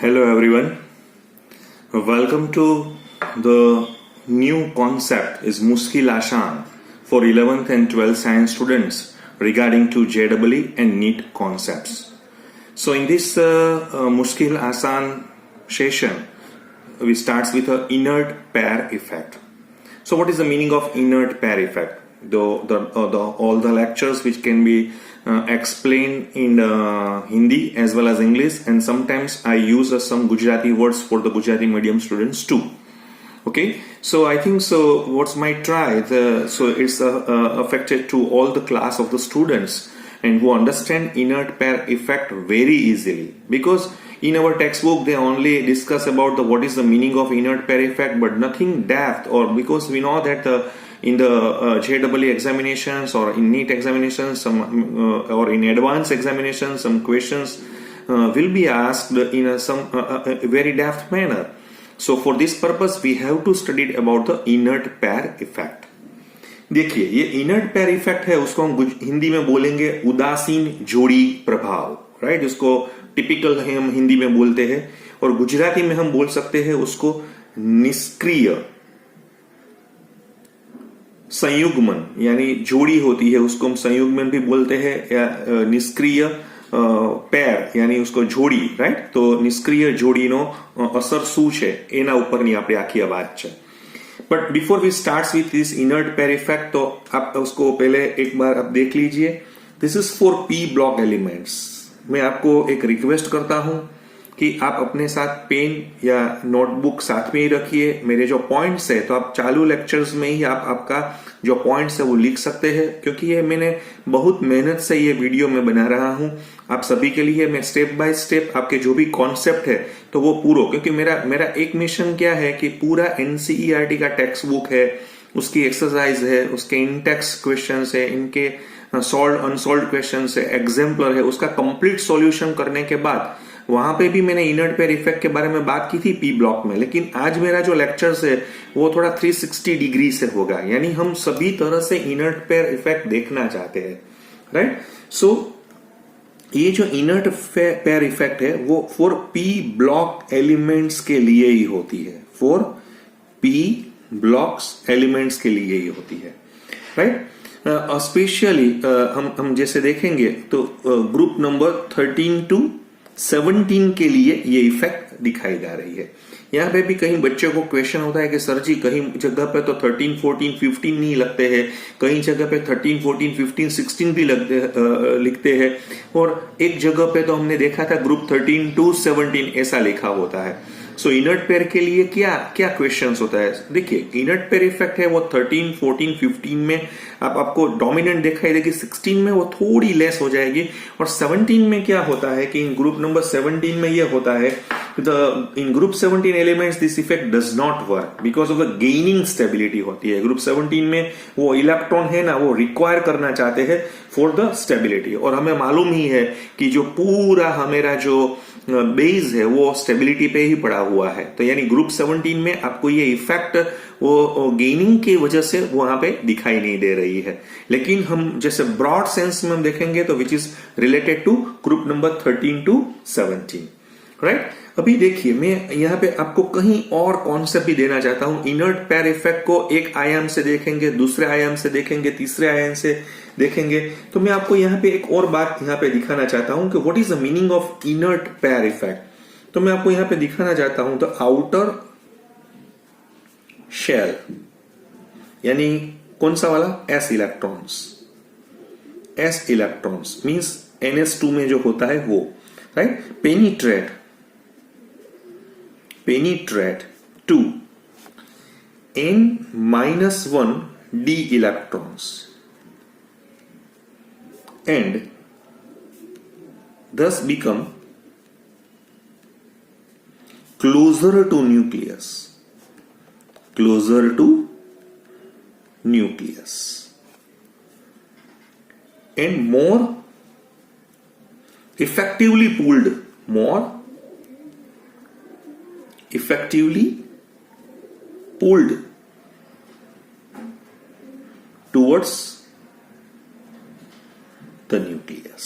Hello everyone. Welcome to the new concept is Muskil Ashan for 11th and 12th science students regarding to JEE and NEET concepts. So in this Muskil Ashan session, we starts with a inert pair effect. So what is the meaning of inert pair effect? All the lectures which can be explained in Hindi as well as English, and sometimes I use some Gujarati words for the Gujarati medium students too. Okay, so I think so. What's my try? So it's affected to all the class of the students and who understand inert pair effect very easily, because in our textbook they only discuss about what is the meaning of inert pair effect, but nothing depth, or because we know that in the JEE examinations or in NEET examinations, or in advanced examinations, some questions will be asked in some very depth manner. So for this purpose we have to study about the inert pair effect. देखिए, ये inert pair effect है, उसको हम हिंदी में बोलेंगे उदासीन जोड़ी प्रभाव, राइट? उसको टिपिकल हम हिंदी में बोलते हैं, और गुजराती में हम बोल सकते हैं उसको निष्क्रिय संयुग्मन, यानी जोड़ी होती है उसको हम संयुग्मन भी बोलते हैं, या निष्क्रिय પેર યાની उसको જોડી, રાઈટ? તો નિષ્ક્રિય જોડીનો અસર શું છે એના ઉપરની આપણે આખી આ વાત છે. But before we start with this inert pair effect, तो आप उसको पहले एक बार आप देख लीजिए. This is for P block elements. मैं आपको एक रिक्वेस्ट करता हूं कि आप अपने साथ पेन या नोटबुक साथ में ही रखिए. मेरे जो पॉइंट्स है तो आप चालू लेक्चर्स में ही आप आपका जो पॉइंट्स है वो लिख सकते हैं, क्योंकि ये मैंने बहुत मेहनत से ये वीडियो में बना रहा हूं आप सभी के लिए. मैं स्टेप बाय स्टेप आपके जो भी कॉन्सेप्ट है तो वो पूरा, क्योंकि मेरा एक मिशन क्या है कि पूरा एनसीईआरटी का टेक्स्ट बुक है, उसकी एक्सरसाइज है, उसके इन टेक्स्ट क्वेश्चन है, इनके सॉल्व अनसॉल्व क्वेश्चन है, एग्जाम्पलर है, उसका कंप्लीट सॉल्यूशन करने के बाद वहां पे भी मैंने इनर्ट पेयर इफेक्ट के बारे में बात की थी पी ब्लॉक में. लेकिन आज मेरा जो लेक्चर्स है वो थोड़ा 360 डिग्री से होगा, यानी हम सभी तरह से इनर्ट पेयर इफेक्ट देखना चाहते हैं, राइट? सो ये जो इनर्ट पेयर इफेक्ट है वो फॉर पी ब्लॉक एलिमेंट्स के लिए ही होती है, फॉर पी ब्लॉक्स एलिमेंट्स के लिए ही होती है, राइट? स्पेशली हम जैसे देखेंगे तो ग्रुप नंबर 13 to 17 के लिए ये इफेक्ट दिखाई जा रही है. यहाँ पे भी कहीं बच्चों को क्वेश्चन होता है कि सर जी कहीं जगह पे तो 13, 14, 15 नहीं लगते हैं, कहीं जगह पे 13, 14, 15, 16 भी लिखते हैं, और एक जगह पे तो हमने देखा था ग्रुप 13 to 17 ऐसा लिखा होता है. सो इनर्ट पेयर के लिए क्या क्या क्वेश्चंस होता है? देखिए, इनर्ट पेयर इफेक्ट है वो 13, 14, 15 में आपको डोमिनेंट दिखाई देगी, 16 में वो थोड़ी लेस हो जाएगी, और 17 में क्या होता है कि इन ग्रुप नंबर 17 में ये होता है in group 17 elements this effect does not work because of the gaining stability होती है. ग्रुप 17 में वो इलेक्ट्रॉन है ना, वो रिक्वायर करना चाहते हैं फॉर द स्टेबिलिटी, और हमें मालूम ही है कि जो पूरा हमारा जो बेस है वो स्टेबिलिटी पे ही पड़ा हुआ है. तो यानी ग्रुप 17 में आपको ये इफेक्ट वो गेनिंग की वजह से वहां पे दिखाई नहीं दे रही है. लेकिन हम जैसे ब्रॉड सेंस में हम देखेंगे तो which is related to group number 13 to 17, right? अभी देखिए, मैं यहाँ पे आपको कहीं और कॉन्सेप्ट भी देना चाहता हूं. इनर्ट पेयर इफेक्ट को एक आयाम से देखेंगे, दूसरे आयाम से देखेंगे, तीसरे आयाम से देखेंगे, तो मैं आपको यहाँ पे एक और बात यहाँ पे दिखाना चाहता हूं कि what is the meaning of inert pair effect. तो मैं आपको यहाँ पे दिखाना चाहता हूं द आउटर शेल, यानी कौन सा वाला? S electrons. S electrons means NS2 में जो होता है वो, right? Penetrate to N-1 d electrons and thus become closer to nucleus, and more effectively pulled towards the nucleus.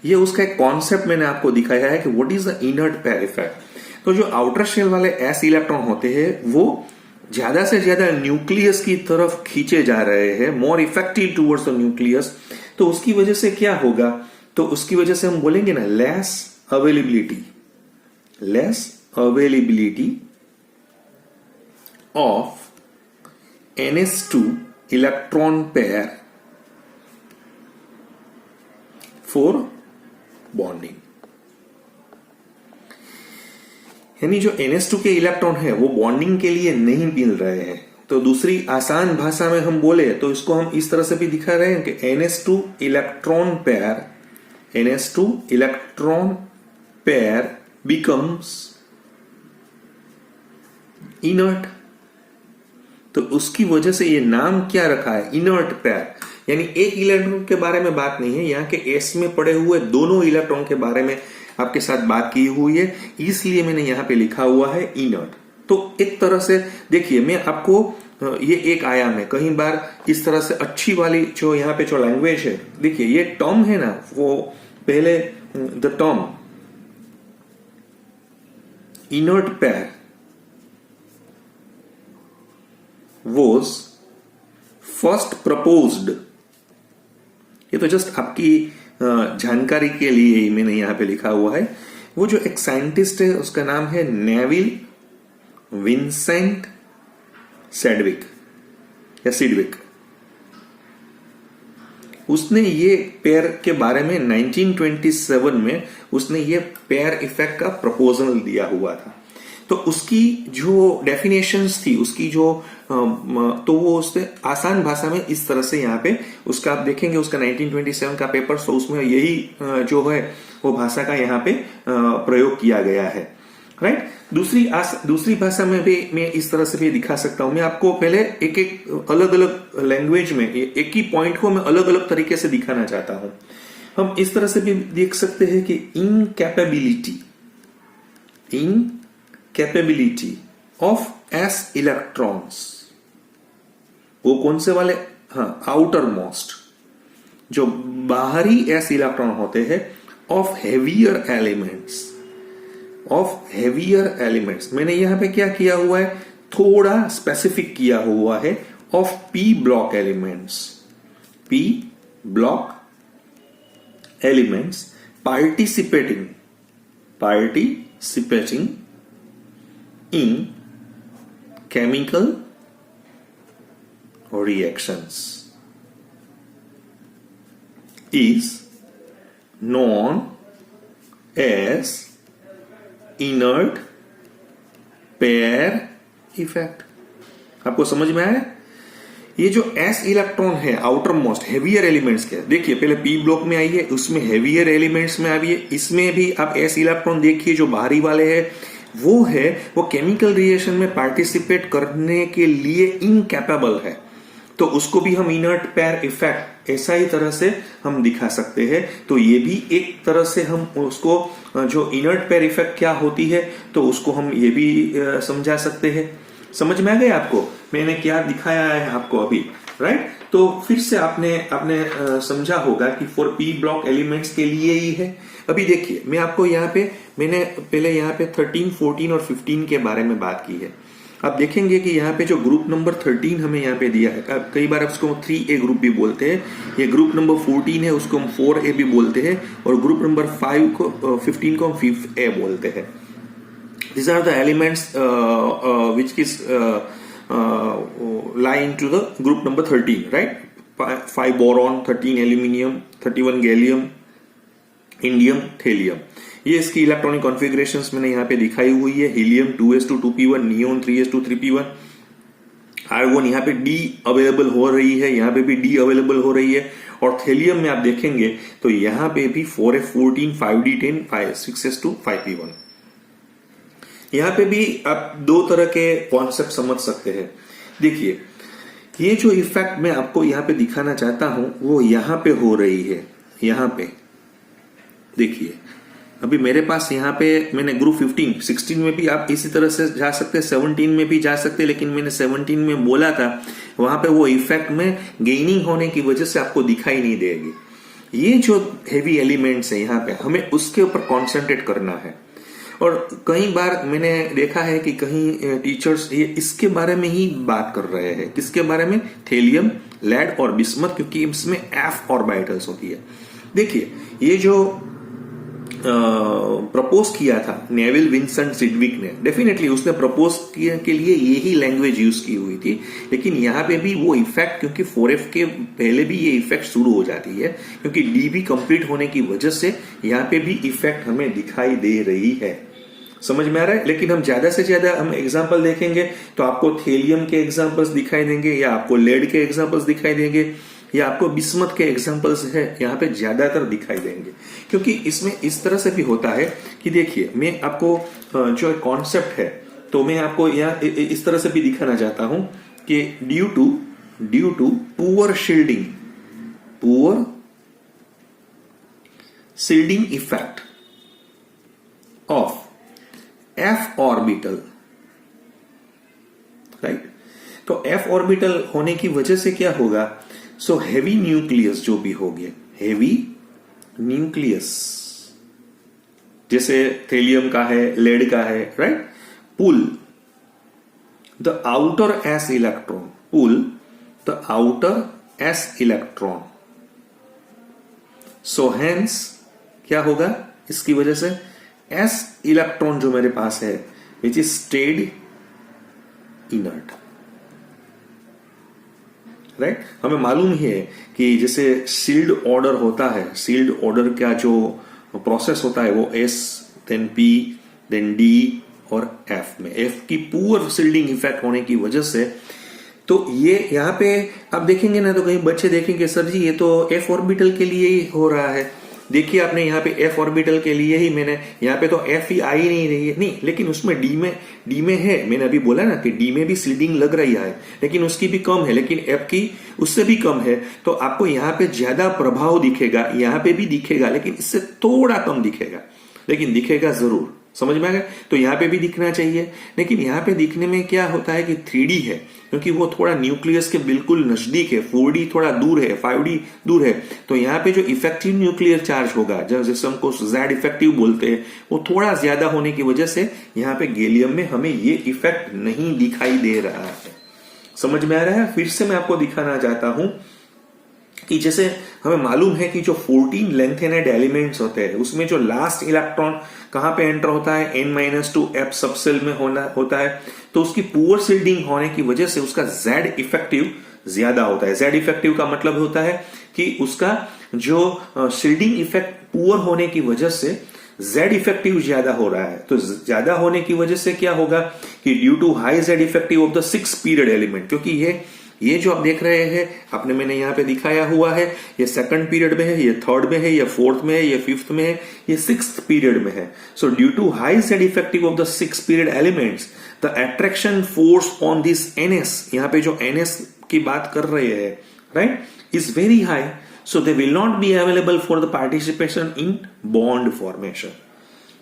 ये उसका एक कॉन्सेप्ट मैंने आपको दिखाया है कि what is the inert pair effect. तो जो आउटर शेल वाले s इलेक्ट्रॉन होते हैं वो ज्यादा से ज्यादा न्यूक्लियस की तरफ खींचे जा रहे हैं, more effective towards the nucleus. तो उसकी वजह से क्या होगा, तो उसकी वजह से हम बोलेंगे ना less availability of NS2 electron pair for bonding. यानी जो NS2 के इलेक्ट्रॉन है वो बॉन्डिंग के लिए नहीं मिल रहे हैं। तो दूसरी आसान भाषा में हम बोले तो इसको हम इस तरह से भी दिखा रहे हैं कि NS2 electron pair becomes inert. तो उसकी वजह से ये नाम क्या रखा है, इनर्ट पेयर। यानी एक इलेक्ट्रॉन के बारे में बात नहीं है, यहाँ के S में पड़े हुए दोनों इलेक्ट्रॉन के बारे में आपके साथ बात की हुई है, इसलिए मैंने यहां पे लिखा हुआ है इनर्ट। तो एक तरह से देखिए, मैं आपको ये एक आयाम है, कई बार इस तरह से अच्छी वाली जो यहाँ पे जो लैंग्वेज है, देखिए ये टर्म है ना, वो पहले the term inert pair was first proposed. ये तो जस्ट आपकी जानकारी के लिए ही मैंने यहां पे लिखा हुआ है। वो जो एक साइंटिस्ट है उसका नाम है नेविल विंसेंट सेडविक या सिडविक। उसने ये पेयर के बारे में 1927 में उसने ये पेयर इफेक्ट का प्रपोजल दिया हुआ था। तो उसकी जो डेफिनेशंस थी, उसकी जो तो वो उसने आसान भाषा में इस तरह से यहाँ पे उसका आप देखेंगे, उसका 1927 का पेपर, तो उसमें यही जो है वो भाषा का यहाँ पे प्रयोग किया गया है, राइट। दूसरी भाषा में भी मैं इस तरह से भी दिखा सकता हूं। मैं आपको पहले एक एक अलग अलग लैंग्वेज में एक ही पॉइंट को मैं अलग अलग तरीके से दिखाना चाहता हूं। हम इस तरह से भी देख सकते हैं कि इनकैपेबिलिटी ऑफ s इलेक्ट्रॉन्स, वो कौन से वाले, हाँ, आउटर मोस्ट जो बाहरी s इलेक्ट्रॉन होते हैं, ऑफ हेवियर एलिमेंट्स। मैंने यहां पे क्या किया हुआ है, थोड़ा स्पेसिफिक किया हुआ है, of p block elements participating in chemical reactions is known as inert pair effect। आपको समझ में आया? ये जो s इलेक्ट्रॉन है आउटर मोस्ट हेवियर एलिमेंट्स के, देखिए पहले p ब्लॉक में आई है, उसमें हेवियर एलिमेंट्स में आई है, इसमें भी आप s इलेक्ट्रॉन देखिए जो बाहरी वाले हैं वो केमिकल रिएक्शन में पार्टिसिपेट करने के लिए इनकैपेबल है। तो उसको भी हम इनर्ट पेयर इफेक्ट ऐसा ही तरह से हम दिखा सकते हैं। तो ये भी एक तरह से हम उसको जो इनर्ट पेयर इफेक्ट क्या होती है तो उसको हम ये भी समझा सकते हैं। समझ में आ गया आपको मैंने क्या दिखाया है आपको अभी, राइट। तो फिर से आपने समझा होगा कि फॉर पी ब्लॉक एलिमेंट्स के लिए ही है। अभी देखिए मैं आपको यहाँ पे मैंने पहले यहाँ पे 13, 14 और 15 के बारे में बात की है। आप देखेंगे कि यहाँ पे जो ग्रुप नंबर 13 हमें यहाँ पे दिया है, कई बार उसको 3A ग्रुप भी बोलते हैं, ये ग्रुप नंबर 14 है उसको हम 4A भी बोलते हैं, और ग्रुप नंबर 15 को हम 5A बोलते हैं। These are the elements which is lie into the group number 13, right? 5 boron, 13 aluminium, 31 gallium, indium, thallium. ये इसकी इलेक्ट्रॉनिक कॉन्फ़िगरेशंस मैंने यहाँ पे दिखाई हुई है। Helium 2s2 2p1, neon 3s2 3p1, argon यहाँ पे D अवेलेबल हो रही है, यहाँ पे भी D अवेलेबल हो रही है, और थेलियम में आप देखेंगे तो यहाँ पे भी 4f14 5d10 6s2 5p1। यहाँ पे भी आप दो तरह के कॉन्सेप्ट समझ सकते हैं। देखिए ये जो इफेक्ट मैं आपको यहाँ पे दिखाना चाहता हूं वो यहाँ पे हो रही है। यहाँ पे देखिए अभी मेरे पास यहाँ पे मैंने ग्रुप 15, 16 में भी आप इसी तरह से जा सकते हैं, 17 में भी जा सकते हैं, लेकिन मैंने 17 में बोला था वहां पे वो इफेक्ट में गेनिंग होने की वजह से आपको दिखाई नहीं देगी। ये जो हेवी एलिमेंट्स है यहाँ पे हमें उसके ऊपर कॉन्सेंट्रेट करना है। और कई बार मैंने देखा है कि कहीं टीचर्स ये इसके बारे में ही बात कर रहे हैं। किसके बारे में? थेलियम, लेड और बिस्मथ, क्योंकि इसमें एफ ऑर्बिटल्स होती है। देखिए ये जो प्रपोज किया था नेविल विंसेंट सिडविक ने, डेफिनेटली उसने प्रपोज किया के लिए यही लैंग्वेज यूज की हुई थी, लेकिन यहाँ पे भी वो इफेक्ट, क्योंकि 4F के पहले भी ये इफेक्ट शुरू हो जाती है, क्योंकि DB कंप्लीट होने की वजह से यहाँ पे भी इफेक्ट हमें दिखाई दे रही है। समझ में आ रहा है? लेकिन हम ज्यादा से ज्यादा हम एग्जाम्पल देखेंगे तो आपको थेलियम के एग्जाम्पल्स दिखाई देंगे, या आपको लेड के एग्जाम्पल्स दिखाई देंगे, या आपको बिस्मथ के एग्जाम्पल्स है यहाँ पे ज्यादातर दिखाई देंगे। क्योंकि इसमें इस तरह से भी होता है कि देखिए मैं आपको जो कॉन्सेप्ट है तो मैं आपको यहाँ इस तरह से भी दिखाना चाहता हूं कि due to poor shielding effect of F orbital, right. तो F ऑर्बिटल होने की वजह से क्या होगा? सो हेवी न्यूक्लियस जो भी हो गया, हेवी न्यूक्लियस जैसे थेलियम का है, लेड का है, right, pull the outer S electron, pull the outer S electron. So hence क्या होगा इसकी वजह से? S इलेक्ट्रॉन जो मेरे पास है which is stayed inert, right. हमें मालूम है कि जैसे शील्ड ऑर्डर होता है, शील्ड ऑर्डर का जो प्रोसेस होता है वो S then P then D और F में, F की पुअर शील्डिंग इफेक्ट होने की वजह से तो ये यहाँ पे आप देखेंगे ना तो कहीं बच्चे देखेंगे सर जी ये तो F ऑर्बिटल के लिए ही हो रहा है। देखिए आपने यहाँ पे F ऑर्बिटल के लिए ही मैंने यहाँ पे तो F ही आ ही नहीं रही है, नहीं, लेकिन उसमें D में है। मैंने अभी बोला ना कि D में भी शील्डिंग लग रही है, लेकिन उसकी भी कम है, लेकिन F की उससे भी कम है। तो आपको यहाँ पे ज्यादा प्रभाव दिखेगा, यहाँ पे भी दिखेगा, लेकिन इससे थोड़ा कम दिखेगा, लेकिन दिखेगा जरूर। समझ में आ गया? तो यहाँ पे भी दिखना चाहिए, लेकिन यहाँ पे दिखने में क्या होता है कि 3D है, क्योंकि वो थोड़ा न्यूक्लियस के बिल्कुल नजदीक है, 4D थोड़ा दूर है, 5D दूर है। तो यहाँ पे जो इफेक्टिव न्यूक्लियर चार्ज होगा, जैसे हमको Z इफेक्टिव बोलते हैं, वो थोड़ा ज्यादा होने की वजह से यहाँ पे गैलियम में हमें ये इफेक्ट नहीं दिखाई दे रहा है। समझ में आ रहा है? फिर से मैं आपको दिखाना चाहता हूं कि जैसे हमें मालूम है कि जो 14 लेंथेनेड एलिमेंट्स होते हैं उसमें जो लास्ट इलेक्ट्रॉन कहां पे एंटर होता है? N-2 F सबसेल में होता है। तो उसकी पुअर शील्डिंग होने की वजह से उसका Z इफेक्टिव ज्यादा होता है। Z इफेक्टिव का मतलब होता है कि उसका जो शील्डिंग इफेक्ट पुअर होने की वजह से Z इफेक्टिव ज्यादा हो रहा है। तो ज्यादा होने की वजह से क्या होगा कि due to high Z effective of the 6 period element, क्योंकि ये जो आप देख रहे हैं मैंने यहाँ पे दिखाया हुआ है, ये सेकंड पीरियड में है, ये थर्ड में है, ये फोर्थ में है, ये फिफ्थ में है, ये सिक्स्थ पीरियड में है। So due to high Z effective of the 6 period elements the attraction force on this NS, यहाँ पे जो NS की बात कर रहे हैं, right, is very high. So they will not be available for the participation in bond formation.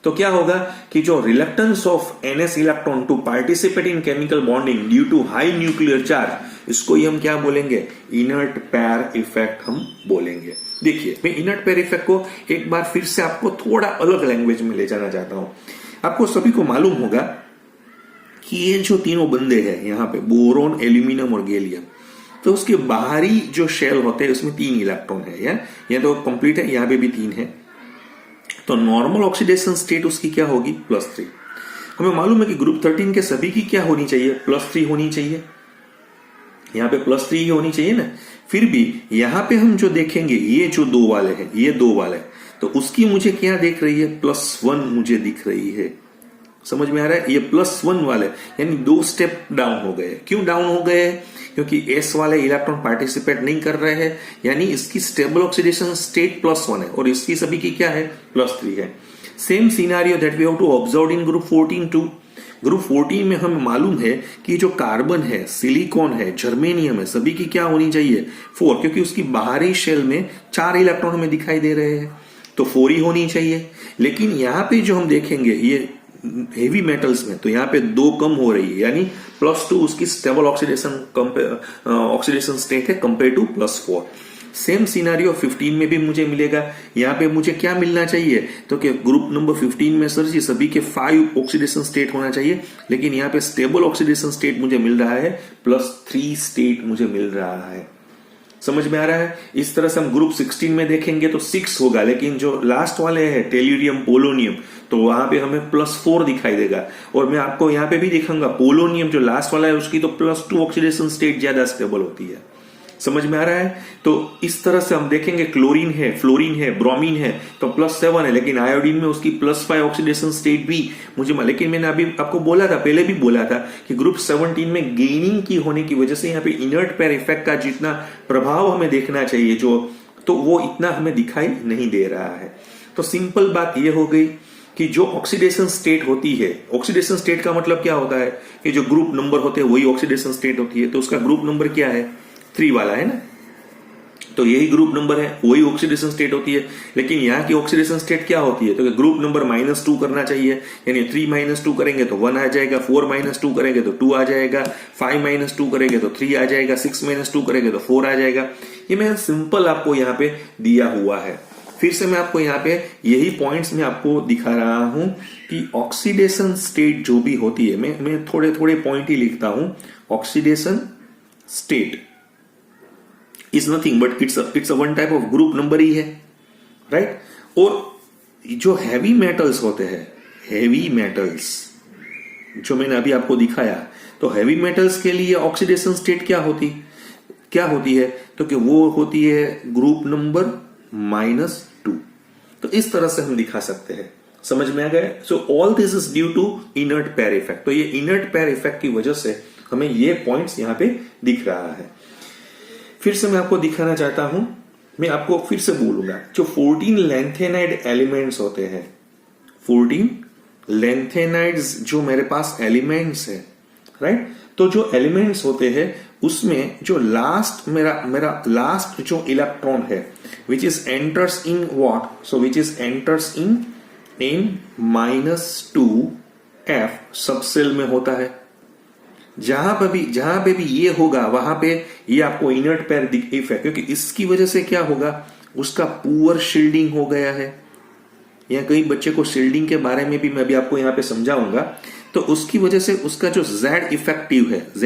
तो क्या होगा कि जो reluctance of NS electron to participate in chemical bonding due to high nuclear charge, इसको ही हम क्या बोलेंगे? इनर्ट पेयर इफेक्ट हम बोलेंगे। देखिए मैं इनर्ट पेयर इफेक्ट को एक बार फिर से आपको थोड़ा अलग लैंग्वेज में ले जाना चाहता हूं। आपको सभी को मालूम होगा कि ये जो तीनों बंदे हैं यहाँ पे, बोरोन, एल्यूमिनियम और गैलियम, तो उसके बाहरी जो शेल होते हैं उसमें 3 इलेक्ट्रॉन है, या तो कंप्लीट है, यहाँ पे भी 3 है। तो नॉर्मल ऑक्सीडेशन स्टेट उसकी क्या होगी? +3। हमें मालूम है कि ग्रुप 13 के सभी की क्या होनी चाहिए? +3 होनी चाहिए। यहाँ पे +3 ही होनी चाहिए ना। फिर भी यहाँ पे हम जो देखेंगे ये जो 2 वाले हैं, ये 2 वाले, तो उसकी मुझे क्या दिख रही है? +1 मुझे दिख रही है। समझ में आ रहा है? ये +1 वाले यानी 2 स्टेप डाउन हो गए। क्यों डाउन हो गए? क्योंकि S वाले इलेक्ट्रॉन पार्टिसिपेट नहीं कर रहे हैं, यानी इसकी स्टेबल ऑक्सीडेशन स्टेट +1 है और इसकी सभी की क्या है? +3 है। Same scenario that we have to observe in group 14 too. Group 14 में हमें मालूम है कि जो कार्बन है, सिलिकॉन है, जर्मेनियम है, सभी की क्या होनी चाहिए? 4, क्योंकि उसकी बाहरी शेल में 4 इलेक्ट्रॉन हमें दिखाई दे रहे हैं, तो 4 ही होनी चाहिए। लेकिन यहाँ पे जो हम देखेंगे ये हेवी मेटल्स में, तो यहाँ पे 2 कम हो रही है, यानी +2 उसकी स्टेबल ऑक्सीडेशन स्टेट है कंपेयर टू +4। सेम सिनारियो 15 में भी मुझे मिलेगा। यहाँ पे मुझे क्या मिलना चाहिए, तो कि ग्रुप नंबर 15 में सर जी सभी के 5 ऑक्सीडेशन स्टेट होना चाहिए, लेकिन यहाँ पे स्टेबल ऑक्सीडेशन स्टेट मुझे मिल रहा है +3 स्टेट मुझे मिल रहा है। समझ में आ रहा है। इस तरह से हम ग्रुप 16 में देखेंगे तो 6 होगा, लेकिन जो लास्ट वाले हैं टेल्यूरियम पोलोनियम, तो वहां पे हमें +4 दिखाई देगा। और मैं आपको यहाँ पे भी दिखाऊंगा पोलोनियम जो लास्ट वाला है उसकी तो +2 ऑक्सीडेशन स्टेट ज्यादा स्टेबल होती है। समझ में आ रहा है। तो इस तरह से हम देखेंगे क्लोरीन है, फ्लोरीन है, ब्रोमीन है तो +7 है, लेकिन आयोडीन में उसकी +5 ऑक्सीडेशन स्टेट भी मुझे, लेकिन मैंने अभी आपको बोला था, पहले भी बोला था कि ग्रुप 17 में गेनिंग की होने की वजह से यहाँ पे इनर्ट पेयर इफेक्ट का जितना प्रभाव हमें देखना चाहिए जो, तो वो इतना हमें दिखाई नहीं दे रहा है। तो सिंपल बात यह हो गई कि जो ऑक्सीडेशन स्टेट होती है, ऑक्सीडेशन स्टेट का मतलब क्या होता है कि जो ग्रुप नंबर होते हैं वही ऑक्सीडेशन स्टेट होती है। तो उसका ग्रुप नंबर क्या है, 3 वाला है ना, तो यही ग्रुप नंबर है, वही ऑक्सीडेशन स्टेट होती है। लेकिन यहाँ की ऑक्सीडेशन स्टेट क्या होती है, तो ग्रुप नंबर -2 करना चाहिए, यानी 3 - 2 करेंगे तो 1 आ जाएगा, 4 - 2 करेंगे तो 2 आ जाएगा, 5 - 2 करेंगे तो 3 आ जाएगा, 6 - 2 करेंगे तो 4 आ जाएगा। ये मैं सिंपल आपको यहाँ पे दिया हुआ है। फिर से मैं आपको यहाँ पे यही पॉइंट्स में आपको दिखा रहा हूं कि ऑक्सीडेशन स्टेट जो भी होती है, मैं थोड़े थोड़े पॉइंट ही लिखता हूं। Oxidation state is nothing but it's a one type of group number ही है, राइट। और जो हैवी मेटल्स होते हैं, हैवी मेटल्स जो मैंने अभी आपको दिखाया, तो हैवी मेटल्स के लिए ऑक्सीडेशन स्टेट क्या होती है, तो कि वो होती है ग्रुप नंबर -2। तो इस तरह से हम दिखा सकते हैं। समझ में आ गया। So all this is due to inert pair effect. तो ये इनर्ट पेयर इफेक्ट की वजह से हमें ये पॉइंट्स यहां पे दिख रहा है। फिर से मैं आपको दिखाना चाहता हूं, मैं आपको फिर से बोलूंगा, जो 14 लैंथेनाइड एलिमेंट्स होते हैं, 14 लैंथेनाइड्स जो मेरे पास एलिमेंट्स है, राइट। तो जो एलिमेंट्स होते हैं उसमें जो लास्ट मेरा लास्ट जो इलेक्ट्रॉन है which is enters in what, so which is enters in -2f सब सेल में होता है। जहां पे भी ये होगा वहां पे ये आपको इनर्ट पेयर इफ है, क्योंकि इसकी वजह से क्या होगा, उसका पुअर शील्डिंग हो गया है। या कई बच्चे को शील्डिंग के बारे में भी मैं अभी आपको यहां पे समझाऊंगा। तो उसकी वजह से उसका जो Z इफेक्टिव है, Z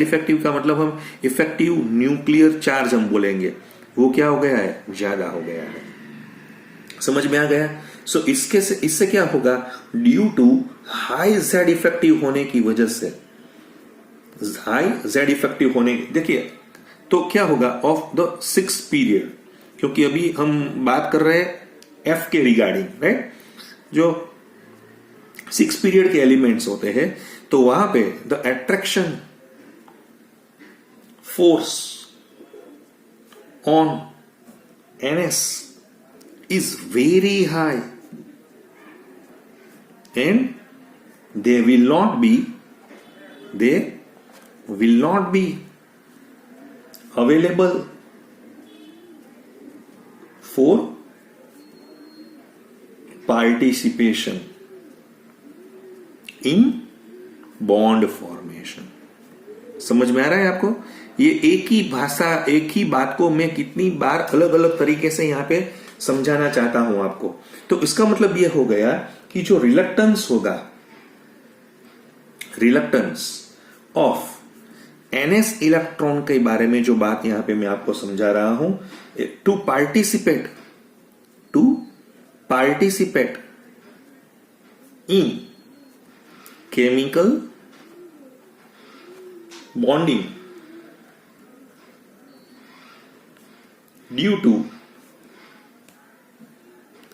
इफेक्टिव का मतलब हम इफेक्टिव न्यूक्लियर चार्ज हम बोलेंगे, वो क्या हो गया है, ज्यादा हो गया है। समझ में आ गया। सो इससे क्या होगा, due to high Z effective होने की वजह से, हाई Z इफेक्टिव होने, देखिए तो क्या होगा ऑफ द 6 पीरियड, क्योंकि अभी हम बात कर रहे हैं F के रिगार्डिंग, राइट। जो 6 पीरियड के एलिमेंट्स होते हैं, तो वहां पे the attraction force on NS is very high and they will not be available for participation in bond formation। समझ में आ रहा है आपको। ये एक ही भाषा, एक ही बात को मैं कितनी बार अलग अलग तरीके से यहां पे समझाना चाहता हूं आपको। तो इसका मतलब यह हो गया कि जो रिलक्टेंस होगा, रिलक्टेंस ऑफ NS इलेक्ट्रॉन के बारे में जो बात यहां पे मैं आपको समझा रहा हूं, to participate in chemical bonding due to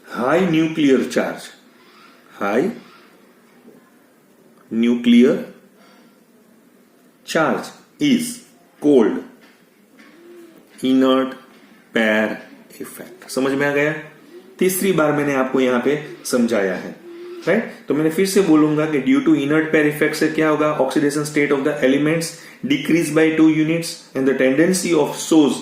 high nuclear charge is called inert pair effect। समझ में आ गया। तीसरी बार मैंने आपको यहां पे समझाया है, राइट। तो मैंने फिर से बोलूंगा कि due to inert pair effect से क्या होगा, oxidation state of the elements decrease by 2 units and the tendency of those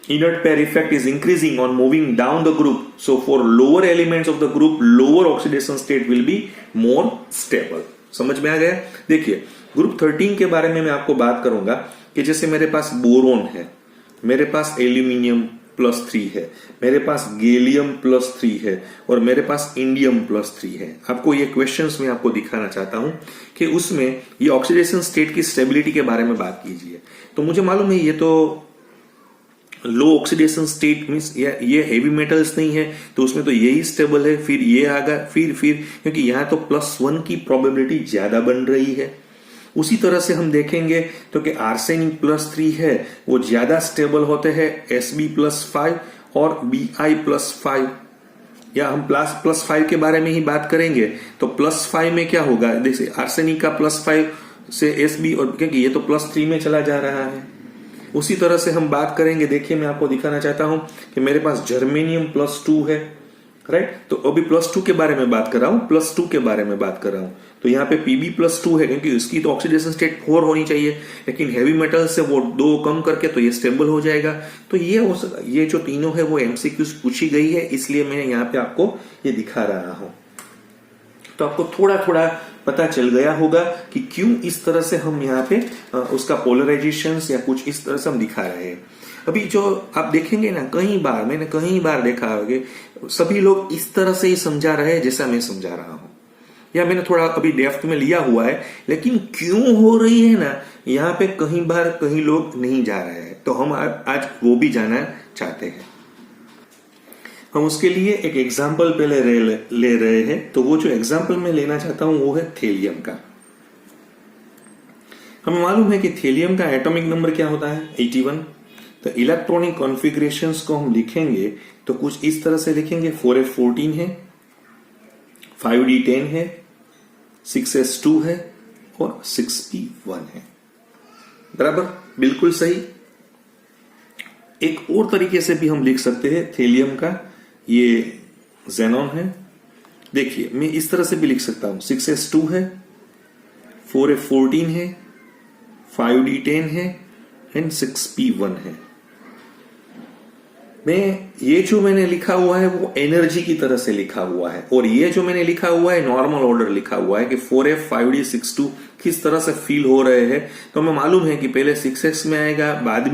inert pair effect is increasing on moving down the group. So for lower elements of the group, lower oxidation state will be more stable। समझ में आ गया। देखिए group 13 के बारे में मैं आपको बात करूंगा कि जैसे मेरे पास बोरोन है, मेरे पास एल्यूमिनियम +3 है, मेरे पास गैलियम +3 है और मेरे पास इंडियम +3 है। आपको ये क्वेश्चंस में आपको दिखाना चाहता हूं कि उसमें ये ऑक्सीडेशन स्टेट की स्टेबिलिटी के बारे में बात कीजिए। तो मुझे मालूम है ये तो लो ऑक्सीडेशन स्टेट मीन्स ये हेवी मेटल्स नहीं है, तो उसमें तो यही स्टेबल है, फिर ये आगा, फिर क्योंकि यहां तो +1 की प्रोबेबिलिटी ज्यादा बन रही है। उसी तरह से हम देखेंगे तो कि आर्सेनिक +3 है, वो ज्यादा स्टेबल होते हैं Sb+5 और Bi+5, या हम +5 के बारे में ही बात करेंगे। तो +5 में क्या होगा, देखिए आर्सेनिक का +5 से Sb, और क्योंकि ये तो +3 में चला जा रहा है। उसी तरह से हम बात करेंगे, देखिए मैं आपको दिखाना चाहता हूं कि मेरे पास जर्मेनियम +2 है, राइट। तो अभी +2 के बारे में बात कर रहा हूं, +2 के बारे में बात कर रहा हूं। तो यहाँ पे Pb+2 है, क्योंकि उसकी तो ऑक्सीडेशन स्टेट 4 होनी चाहिए, लेकिन हेवी मेटल से वो 2 कम करके तो ये स्टेबल हो जाएगा। तो ये जो तीनों है वो MCQs पूछी गई है, इसलिए मैं यहाँ पे आपको ये दिखा रहा हूं। तो आपको थोड़ा थोड़ा पता चल गया होगा कि क्यों इस तरह से हम यहाँ पे उसका पोलराइजेशन या कुछ इस तरह से हम दिखा रहे हैं। अभी जो आप देखेंगे ना, मैंने कई बार देखा होगा, सभी लोग इस तरह से ही समझा रहे हैं जैसा मैं समझा रहा हूं, या मैंने थोड़ा अभी डेप्थ में लिया हुआ है, लेकिन क्यों हो रही है ना, यहाँ पे कहीं लोग नहीं जा रहे हैं। तो हम आज वो भी जाना चाहते हैं। हम उसके लिए एक एग्जाम्पल पहले ले रहे हैं। तो वो जो एग्जाम्पल मैं लेना चाहता हूं वो है थेलियम का। हमें मालूम है कि थेलियम का एटॉमिक नंबर क्या होता है, 81। तो इलेक्ट्रॉनिक कॉन्फ़िगरेशंस को हम लिखेंगे तो कुछ इस तरह से लिखेंगे, 4f14 है, 5d10 है, 6s2 है और 6p1 है। बराबर, बिल्कुल सही। एक और तरीके से भी हम लिख सकते हैं थेलियम का, ये जेनॉन है। देखिए मैं इस तरह से भी लिख सकता हूं, 6s2 है, 4f14 है, 5d10 है एंड 6p1 है। ये जो मैंने लिखा हुआ है वो एनर्जी की तरह से लिखा हुआ है, और ये जो मैंने लिखा हुआ है नॉर्मल ऑर्डर लिखा हुआ है कि 4f 5d 6 2 किस तरह से फील हो रहे हैं। तो हमें मालूम है कि पहले 6s में आएगा, बाद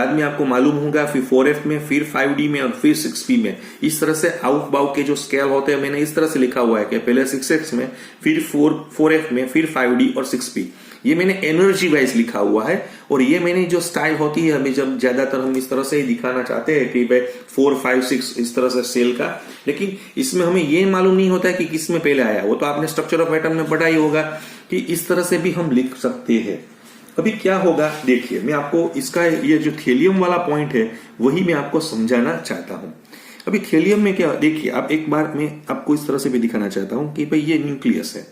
में आपको मालूम होगा, फिर 4f में, फिर 5d में और फिर 6p में। इस तरह से आउट बाउ के जो स्केल होते हैं मैंने इस तरह से लिखा हुआ है कि पहले 6x में, फिर 4f में, फिर 5d और 6p। ये मैंने एनर्जी वाइज लिखा हुआ है। और ये मैंने जो स्टाइल होती है, अभी जब ज्यादातर हम इस तरह से ही दिखाना चाहते हैं कि भाई 4 5 6 इस तरह से सेल का, लेकिन इसमें हमें ये मालूम नहीं होता है कि किस में पहले आया। वो तो आपने स्ट्रक्चर ऑफ एटम में पढ़ा ही होगा कि इस तरह से भी हम लिख सकते हैं। अभी क्या होगा, देखिए मैं आपको इसका ये जो थेलियम वाला पॉइंट है वही मैं आपको समझाना चाहता हूं। अभी थेलियम में क्या, देखिए आप एक बार मैं आपको इस तरह से भी दिखाना चाहता हूं कि भाई ये न्यूक्लियस है।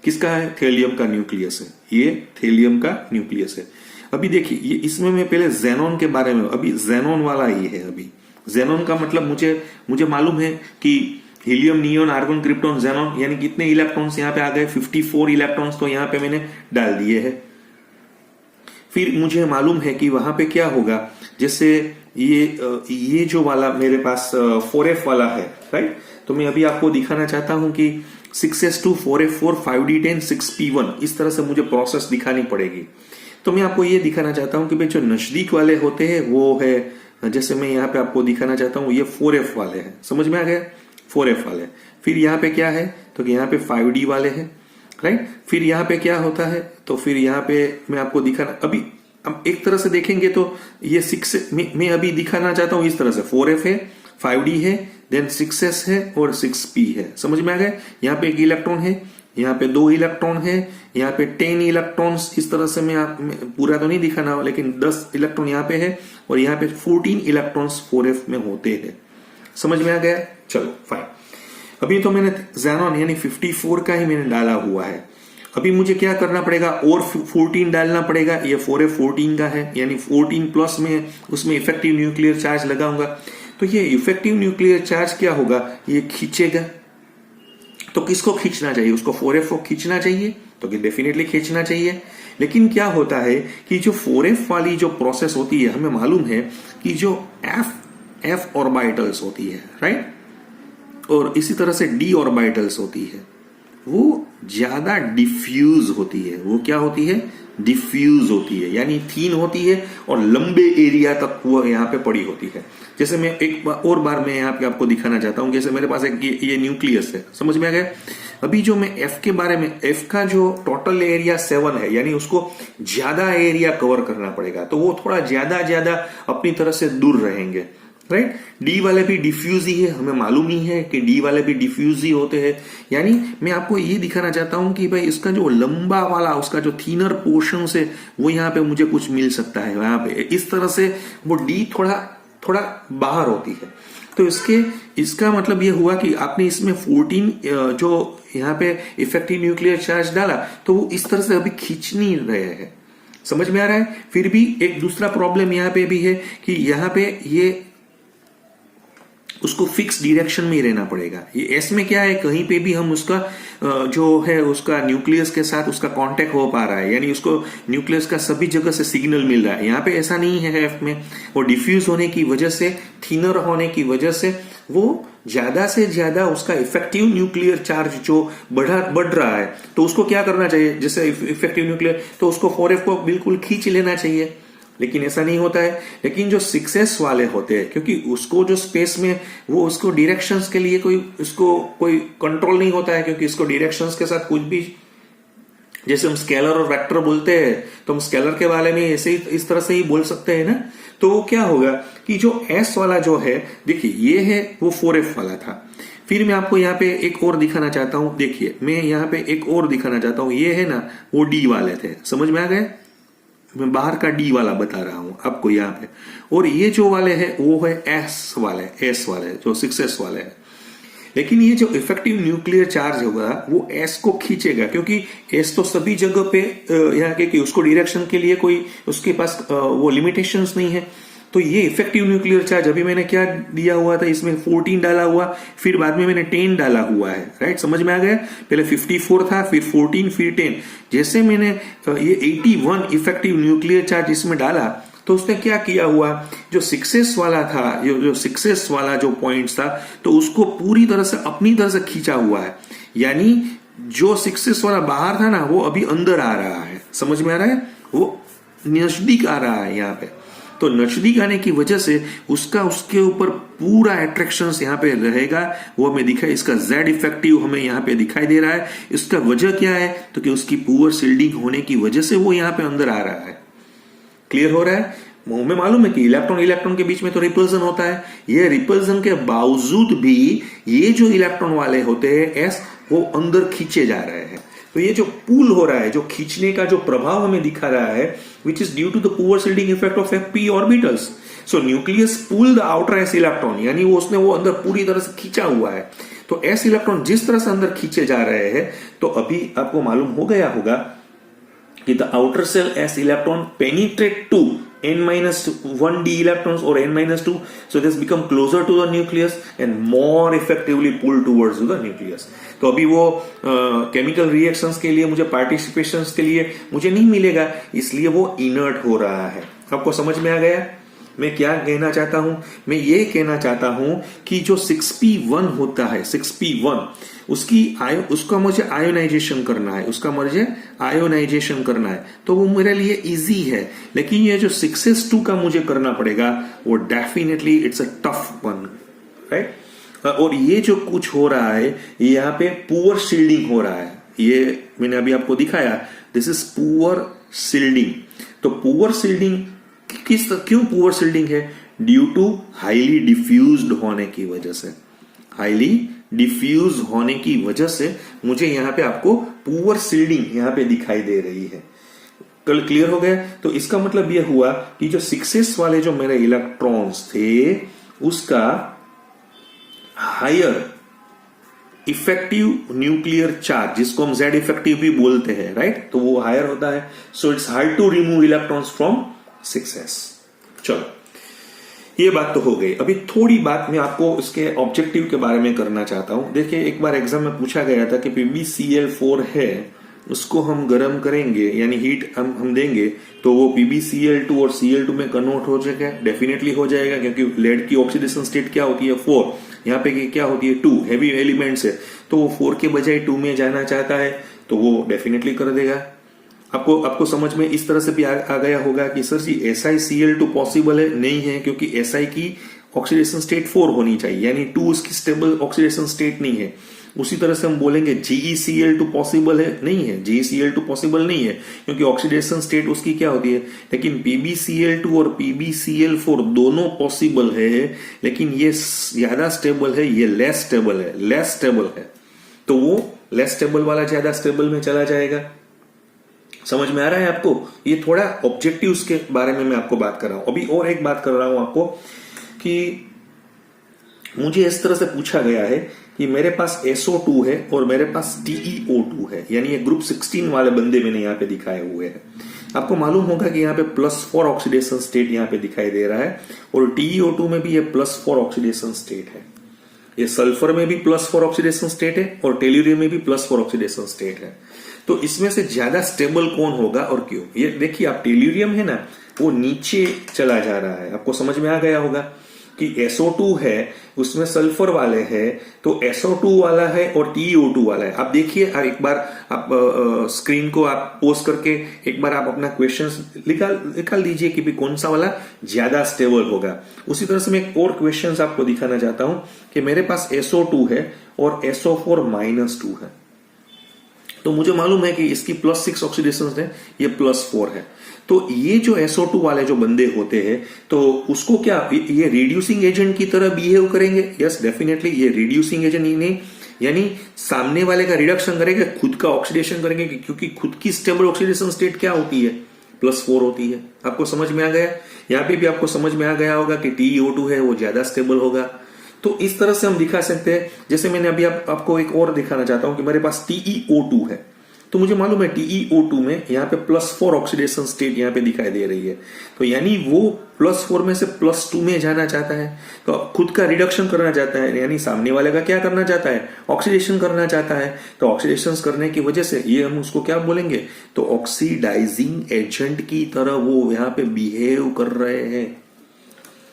किसका है, थेलियम का न्यूक्लियस है, ये थेलियम का न्यूक्लियस है। अभी देखिए ये इसमें मैं पहले जेनॉन के बारे में, अभी जेनॉन वाला ही है। अभी जेनॉन का मतलब मुझे मालूम है कि helium, neon, argon, krypton, xenon, यानी कितने इलेक्ट्रॉन्स यहाँ पे आ गए, 54 इलेक्ट्रॉन्स तो यहाँ पे मैंने डाल दिए हैं। फिर मुझे मालूम है कि वहां पे क्या होगा, जैसे ये जो वाला मेरे पास 4f वाला है, राइट। तो मैं अभी आपको दिखाना चाहता हूं कि 6s2 4f4 5d10 6p1 इस तरह से मुझे प्रोसेस दिखानी पड़ेगी। तो मैं आपको ये दिखाना चाहता हूं कि भाई जो नजदीक वाले होते हैं वो है, जैसे मैं यहाँ पे आपको दिखाना चाहता हूं, ये 4f वाले हैं, समझ में आ गया, 4f वाले। फिर यहाँ पे क्या है, तो यहाँ पे 5d वाले हैं, राइट। फिर यहाँ पे क्या होता है, तो फिर यहाँ पे मैं आपको दिखाना, अभी हम एक तरह से देखेंगे तो ये 6 मैं अभी दिखाना चाहता हूं इस तरह से, 4f है, 5d है, देन 6s है और 6p है, समझ में आ गया। यहाँ पे 1 इलेक्ट्रॉन है, यहाँ पे 2 इलेक्ट्रॉन है, यहाँ पे 10 इलेक्ट्रॉन्स, इस तरह से मैं पूरा तो नहीं दिखाना, लेकिन 10 इलेक्ट्रॉन यहाँ पे है और यहाँ पे 14 इलेक्ट्रॉन्स 4f में होते हैं, समझ में आ गया। चलो फाइन। अभी तो मैंने जेनॉन यानी 54 का ही मैंने डाला हुआ है। अभी मुझे क्या करना पड़ेगा, और 14 डालना पड़ेगा। ये 4f14 का है, यानी 14 प्लस में उसमें इफेक्टिव न्यूक्लियर चार्ज लगाऊंगा। तो ये इफेक्टिव न्यूक्लियर चार्ज क्या होगा, ये खींचेगा। तो किसको खींचना चाहिए, उसको 4f को खींचना चाहिए, तो डेफिनेटली खींचना चाहिए। लेकिन क्या होता है कि जो 4f वाली जो प्रोसेस होती है, हमें मालूम है कि जो f ऑर्बिटल्स होती है, राइट, और इसी तरह से d ऑर्बिटल्स होती है, वो ज्यादा डिफ्यूज होती है। वो क्या होती है? डिफ्यूज होती है, यानी थीन होती है और लंबे एरिया तक वो यहाँ पे पड़ी होती है। जैसे मैं एक और बार मैं यहाँ पे आपको दिखाना चाहता हूँ। जैसे मेरे पास एक ये न्यूक्लियस है, समझ में आ गया? अभी जो मैं एफ के बारे में, एफ का जो टोटल एरिया 7 है, यानी उसको ज्यादा एरिया कवर करना पड़ेगा, तो वो थोड़ा ज्यादा अपनी तरह से दूर रहेंगे, राइट? डी वाले भी डिफ्यूज ही है, हमें मालूम ही है कि डी वाले भी डिफ्यूज ही होते हैं। यानी मैं आपको ये दिखाना चाहता हूं कि भाई इसका जो लंबा वाला, उसका जो थीनर पोर्शन है, वो यहाँ पे मुझे कुछ मिल सकता है। यहाँ पे इस तरह से वो डी थोड़ा बाहर होती है। तो इसका मतलब ये हुआ कि आपने इसमें 14 जो यहाँ पे इफेक्टिव न्यूक्लियर चार्ज डाला, तो वो इस तरह से अभी खींच नहीं रहे हैं। समझ में आ रहा है? फिर भी एक दूसरा प्रॉब्लम यहाँ पे भी है कि यहाँ पे ये उसको फिक्स डायरेक्शन में ही रहना पड़ेगा। ये एस में क्या है, कहीं पे भी हम उसका जो है उसका न्यूक्लियस के साथ उसका कांटेक्ट हो पा रहा है, यानी उसको न्यूक्लियस का सभी जगह से सिग्नल मिल रहा है। यहाँ पे ऐसा नहीं है एफ में। वो डिफ्यूज होने की वजह से, थिनर होने की वजह से वो ज्यादा से ज्यादा उसका इफेक्टिव न्यूक्लियर चार्ज जो बढ़ रहा है, तो उसको क्या करना चाहिए? जैसे इफेक्टिव न्यूक्लियर, तो उसको 4F को बिल्कुल खींच लेना चाहिए, लेकिन ऐसा नहीं होता है। लेकिन जो 6S वाले होते हैं, क्योंकि उसको जो स्पेस में वो उसको डायरेक्शंस के लिए कोई कंट्रोल नहीं होता है, क्योंकि इसको डायरेक्शंस के साथ कुछ भी, जैसे हम स्केलर और वेक्टर बोलते हैं, तो हम स्केलर के बारे में ऐसे ही इस तरह से ही बोल सकते हैं ना। तो वो क्या होगा कि जो S वाला जो है, देखिए ये है वो 4F वाला था। फिर मैं आपको यहाँ पे एक और दिखाना चाहता हूं। देखिए मैं यहाँ पे एक और दिखाना चाहता हूं, ये है ना वो D वाले थे, समझ में आ गए? मैं बाहर का डी वाला बता रहा हूं आपको यहाँ पे। और ये जो वाले है वो है एस वाले जो 6S वाले है। लेकिन ये जो इफेक्टिव न्यूक्लियर चार्ज होगा वो एस को खींचेगा, क्योंकि एस तो सभी जगह पे यहाँ के कि उसको डायरेक्शन के लिए कोई उसके पास वो लिमिटेशंस नहीं है। तो ये इफेक्टिव न्यूक्लियर चार्ज, अभी मैंने क्या दिया हुआ था, इसमें 14 डाला हुआ, फिर बाद में मैंने 10 डाला हुआ है, राइट? समझ में आ गया? पहले 54 था, फिर 14, फिर 10। जैसे मैंने ये 81 इफेक्टिव न्यूक्लियर चार्ज इसमें डाला, तो उसने क्या किया हुआ, जो 6S वाला था, जो 6S वाला जो पॉइंट्स था, तो उसको पूरी तरह से अपनी तरह से खींचा हुआ है। यानी जो 6S वाला बाहर था ना, वो अभी अंदर आ रहा है। समझ में आ रहा है? वो नजदीक आ रहा है यहाँ पे। तो नजदीक आने की वजह से उसके ऊपर पूरा अट्रैक्शन यहाँ पे रहेगा, वो हमें दिखाई, इसका Z इफेक्टिव हमें यहाँ पे दिखाई दे रहा है। इसका वजह क्या है? तो कि उसकी पुअर शिल्डिंग होने की वजह से वो यहाँ पे अंदर आ रहा है। क्लियर हो रहा है? हमें मालूम है कि इलेक्ट्रॉन के बीच में तो रिपल्सन होता है। ये रिपल्सन के बावजूद भी ये जो इलेक्ट्रॉन वाले होते हैं एस, वो अंदर खींचे जा रहे हैं। तो ये जो पुल हो रहा है, जो खींचने का जो प्रभाव हमें दिखा रहा है, which is due to the poor shielding effect of fp orbitals. So nucleus pull the outer s electron, यानी उसने वो अंदर पूरी तरह से खींचा हुआ है। तो s इलेक्ट्रॉन जिस तरह से अंदर खींचे जा रहे हैं, तो अभी आपको मालूम हो गया होगा कि the outer cell s electron penetrate to n-1d electrons or n-2, so this become closer to the nucleus and more effectively pull towards the nucleus. तो अभी वो केमिकल रिएक्शंस के लिए मुझे, पार्टिसिपेशंस के लिए मुझे नहीं मिलेगा, इसलिए वो इनर्ट हो रहा है। आपको समझ में आ गया मैं क्या कहना चाहता हूं? मैं ये कहना चाहता हूं कि जो 6p1 होता है, 6p1, उसका मुझे आयोनाइजेशन करना है, तो वो मेरे लिए इजी है। लेकिन ये जो 6s2 का मुझे करना पड़ेगा, वो definitely it's a tough one, right? और ये जो कुछ हो रहा है, यहाँ पे पुअर शिल्डिंग हो रहा है। ये मैंने अभी आपको दिखाया, दिस इज पुअर शिल्डिंग। तो पुअर शिल्डिंग क्यों पुअर शिल्डिंग है? ड्यू टू हाईली डिफ्यूज्ड होने की वजह से। हाईली डिफ्यूज होने की वजह से मुझे यहाँ पे आपको पुअर शिल्डिंग यहाँ पे दिखाई दे रही है। कल क्लियर हो गया? तो इसका मतलब यह हुआ कि जो 6s वाले जो मेरे इलेक्ट्रॉन्स थे, उसका हायर इफेक्टिव न्यूक्लियर चार्ज, जिसको हम Z इफेक्टिव भी बोलते हैं, राइट? तो वो हायर होता है। So it's hard to remove electrons from 6s। चलो, ये बात तो हो गई। अभी थोड़ी बात मैं आपको इसके ऑब्जेक्टिव के बारे में करना चाहता हूं। देखिए, एक बार एग्जाम में पूछा गया था कि PbCl4 है, उसको हम गर्म करेंगे, यानी हीट हम देंगे, तो वो PbCl2 और Cl2 में कन्वर्ट हो जाएगा। डेफिनेटली हो जाएगा, क्योंकि लेड की ऑक्सीडेशन स्टेट क्या होती है? 4, यहाँ पे क्या होती है 2 हैवी एलिमेंट्स है, तो वो 4 के बजाय 2 में जाना चाहता है तो वो डेफिनेटली कर देगा। आपको समझ में इस तरह से भी आ गया होगा कि सर जी SiCl2 पॉसिबल है, नहीं है, क्योंकि Si की ऑक्सीडेशन स्टेट 4 होनी चाहिए, यानी 2 उसकी स्टेबल ऑक्सीडेशन स्टेट नहीं है। उसी तरह से हम बोलेंगे GeCl2 पॉसिबल है, नहीं है, GeCl2 पॉसिबल नहीं है क्योंकि ऑक्सीडेशन स्टेट उसकी क्या होती है। लेकिन PbCl2 और PbCl4 दोनों पॉसिबल है, लेकिन ये ज्यादा स्टेबल है, ये लेस स्टेबल है, तो वो लेस स्टेबल वाला ज्यादा स्टेबल में चला जाएगा। समझ में आ रहा है आपको? ये थोड़ा ऑब्जेक्टिव्स के बारे में मैं आपको बात कर रहा हूं। अभी और एक बात कर रहा हूं आपको कि मुझे इस तरह से पूछा गया है कि मेरे पास SO2 है और मेरे पास TeO2 है, यानी ये ग्रुप 16 वाले बंदे मैंने यहाँ पे दिखाए हुए हैं। आपको मालूम होगा कि यहाँ पे +4 ऑक्सीडेशन स्टेट यहाँ पे दिखाई दे रहा है और TeO2 में भी ये +4 ऑक्सीडेशन स्टेट है। ये सल्फर में भी +4 ऑक्सीडेशन स्टेट है और टेल्यूरियम में भी +4 ऑक्सीडेशन स्टेट है। तो इसमें से ज्यादा स्टेबल कौन होगा और क्यों? ये देखिए, आप टेल्यूरियम है ना, वो नीचे चला जा रहा है। आपको समझ में आ गया होगा कि SO2 है, उसमें सल्फर वाले है, तो SO2 वाला है और TeO2 वाला है। आप देखिए, एक बार आप स्क्रीन को आप पोज करके एक बार आप अपना क्वेश्चंस निकाल दीजिए कि भी कौन सा वाला ज्यादा स्टेबल होगा। उसी तरह से मैं एक और क्वेश्चंस आपको दिखाना चाहता हूं कि मेरे पास SO2 है और SO4-2 है, तो मुझे मालूम है कि इसकी +6 ऑक्सीडेशन है, ये +4 है। तो ये जो SO2 वाले जो बंदे होते हैं, तो उसको क्या ये रिड्यूसिंग एजेंट की तरह बिहेव करेंगे? यस, डेफिनेटली ये रिड्यूसिंग एजेंट ही नहीं, यानी सामने वाले का रिडक्शन करेंगे, खुद का ऑक्सीडेशन करेंगे, क्योंकि खुद की स्टेबल ऑक्सीडेशन स्टेट क्या होती है? +4 होती है। आपको समझ में आ गया? यहाँ पे भी आपको समझ में आ गया होगा कि TeO2 है वो ज्यादा स्टेबल होगा। तो इस तरह से हम दिखा सकते हैं। जैसे मैंने अभी आपको एक और दिखाना चाहता हूं कि मेरे पास TeO2 है, तो मुझे मालूम है TeO2 में यहाँ पे +4 ऑक्सीडेशन स्टेट यहाँ पे दिखाई दे रही है, तो यानी वो +4 में से +2 में जाना चाहता है, तो खुद का रिडक्शन करना चाहता है, यानी सामने वाले का क्या करना चाहता है? ऑक्सीडेशन करना चाहता है। तो ऑक्सीडेशन करने की वजह से ये हम उसको क्या बोलेंगे? तो ऑक्सीडाइजिंग एजेंट की तरह वो यहाँ पे बिहेव कर रहे हैं।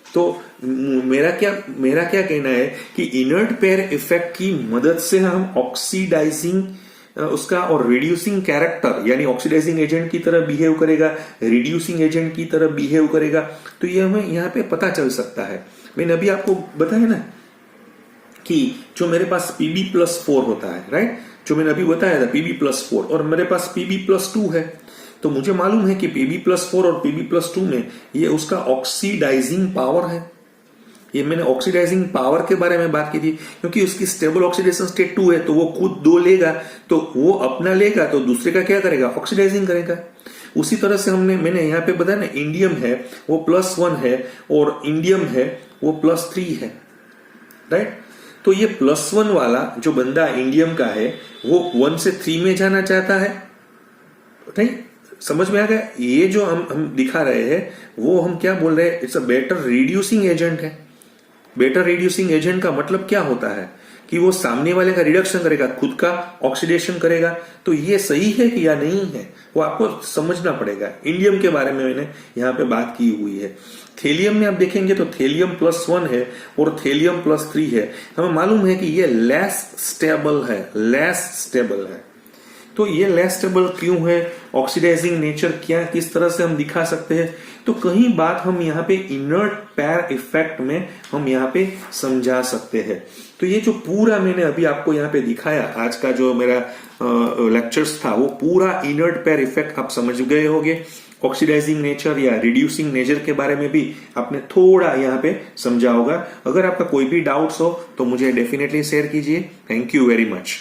तो मेरा क्या कहना है कि इनर्ट पेयर इफेक्ट की मदद से हम ऑक्सीडाइजिंग उसका और रिड्यूसिंग कैरेक्टर, यानी ऑक्सीडाइजिंग एजेंट की तरह बिहेव करेगा, रिड्यूसिंग एजेंट की तरह बिहेव करेगा, तो ये हमें यहाँ पे पता चल सकता है। मैंने अभी आपको बताया ना कि जो मेरे पास Pb+4 होता है, राइट, जो मैंने अभी बताया था Pb+4, और मेरे पास Pb+2 है, तो मुझे मालूम है कि Pb+4 और Pb+2 में ये उसका ऑक्सीडाइजिंग पावर है। ये मैंने ऑक्सीडाइजिंग पावर के बारे में बात की थी, क्योंकि उसकी स्टेबल ऑक्सीडेशन स्टेट 2 है, तो वो खुद 2 लेगा, तो वो अपना लेगा तो दूसरे का क्या करेगा? ऑक्सीडाइजिंग करेगा। उसी तरह से मैंने यहाँ पे बताया ना, इंडियम है वो +1 है और इंडियम है वो +3 है, राइट। तो ये +1 वाला जो बंदा इंडियम का है वो 1 से 3 में जाना चाहता है, नहीं? समझ में आ गया? ये जो हम दिखा रहे हैं वो हम क्या बोल रहे हैं? It's a better reducing agent है। बेटर रिड्यूसिंग एजेंट का मतलब क्या होता है कि वो सामने वाले का रिडक्शन करेगा, खुद का ऑक्सीडेशन करेगा। तो ये सही है कि या नहीं है, वो आपको समझना पड़ेगा। इंडियम के बारे में मैंने यहाँ पे बात की हुई है। थेलियम में आप देखेंगे तो थेलियम +1 है और थेलियम +3 है। हमें मालूम है कि ये लेस स्टेबल है। तो ये लेस स्टेबल क्यों है? ऑक्सीडाइजिंग नेचर क्या, किस तरह से हम दिखा सकते हैं? तो कहीं बात हम यहाँ पे इनर्ट पेयर इफेक्ट में हम यहाँ पे समझा सकते हैं। तो ये जो पूरा मैंने अभी आपको यहाँ पे दिखाया, आज का जो मेरा लेक्चर्स था, वो पूरा इनर्ट पेयर इफेक्ट आप समझ गए होंगे। ऑक्सीडाइजिंग नेचर या रिड्यूसिंग नेचर के बारे में भी आपने थोड़ा यहाँ पे समझा होगा। अगर आपका कोई भी डाउट्स हो तो मुझे डेफिनेटली शेयर कीजिए। Thank you very much.